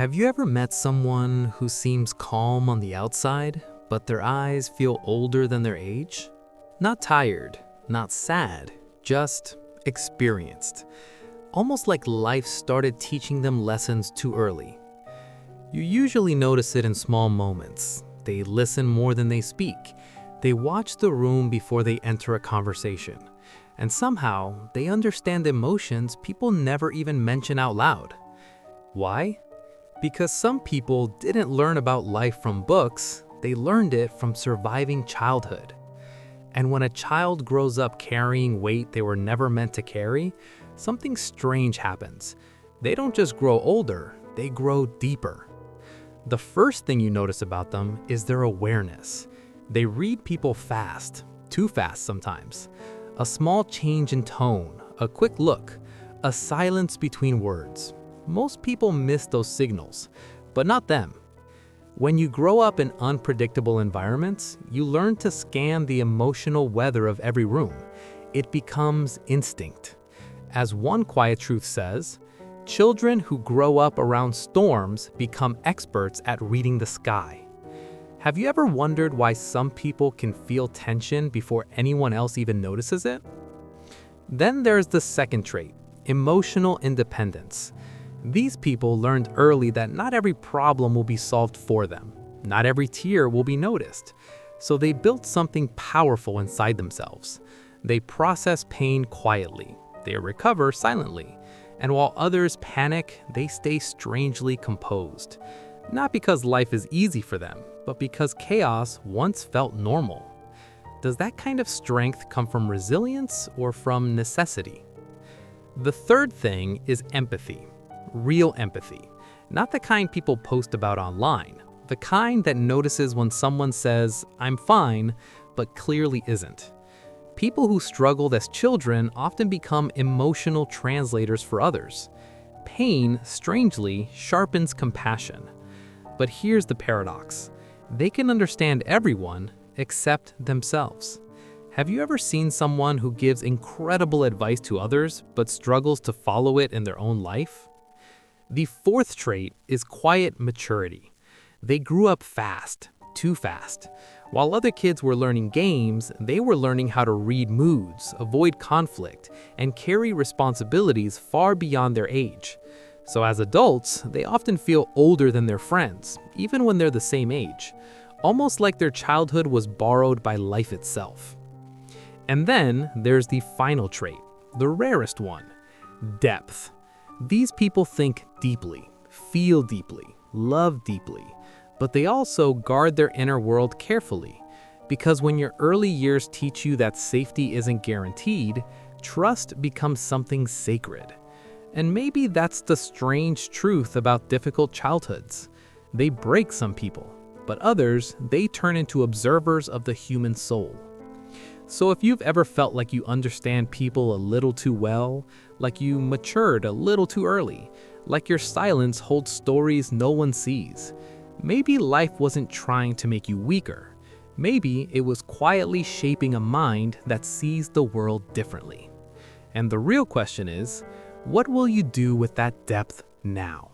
Have you ever met someone who seems calm on the outside, but their eyes feel older than their age? Not tired, not sad, just experienced. Almost like life started teaching them lessons too early. You usually notice it in small moments. They listen more than they speak. They watch the room before they enter a conversation. And somehow, they understand emotions people never even mention out loud. Why? Because some people didn't learn about life from books, they learned it from surviving childhood. And when a child grows up carrying weight they were never meant to carry, something strange happens. They don't just grow older, they grow deeper. The first thing you notice about them is their awareness. They read people fast, too fast sometimes. A small change in tone, a quick look, a silence between words. Most people miss those signals, but not them. When you grow up in unpredictable environments, you learn to scan the emotional weather of every room. It becomes instinct. As one quiet truth says, children who grow up around storms become experts at reading the sky. Have you ever wondered why some people can feel tension before anyone else even notices it? Then there's the second trait, emotional independence. These people learned early that not every problem will be solved for them. Not every tear will be noticed. So they built something powerful inside themselves. They process pain quietly. They recover silently. And while others panic, they stay strangely composed. Not because life is easy for them, but because chaos once felt normal. Does that kind of strength come from resilience or from necessity? The third thing is empathy. Real empathy. Not the kind people post about online. The kind that notices when someone says, "I'm fine," but clearly isn't. People who struggled as children often become emotional translators for others. Pain, strangely, sharpens compassion. But here's the paradox. They can understand everyone except themselves. Have you ever seen someone who gives incredible advice to others but struggles to follow it in their own life? The fourth trait is quiet maturity. They grew up fast, too fast. While other kids were learning games, they were learning how to read moods, avoid conflict, and carry responsibilities far beyond their age. So as adults, they often feel older than their friends, even when they're the same age, almost like their childhood was borrowed by life itself. And then there's the final trait, the rarest one, depth. These people think deeply, feel deeply, love deeply, but they also guard their inner world carefully. Because when your early years teach you that safety isn't guaranteed, trust becomes something sacred. And maybe that's the strange truth about difficult childhoods. They break some people, but others, they turn into observers of the human soul. So if you've ever felt like you understand people a little too well, like you matured a little too early, like your silence holds stories no one sees, maybe life wasn't trying to make you weaker. Maybe it was quietly shaping a mind that sees the world differently. And the real question is, what will you do with that depth now?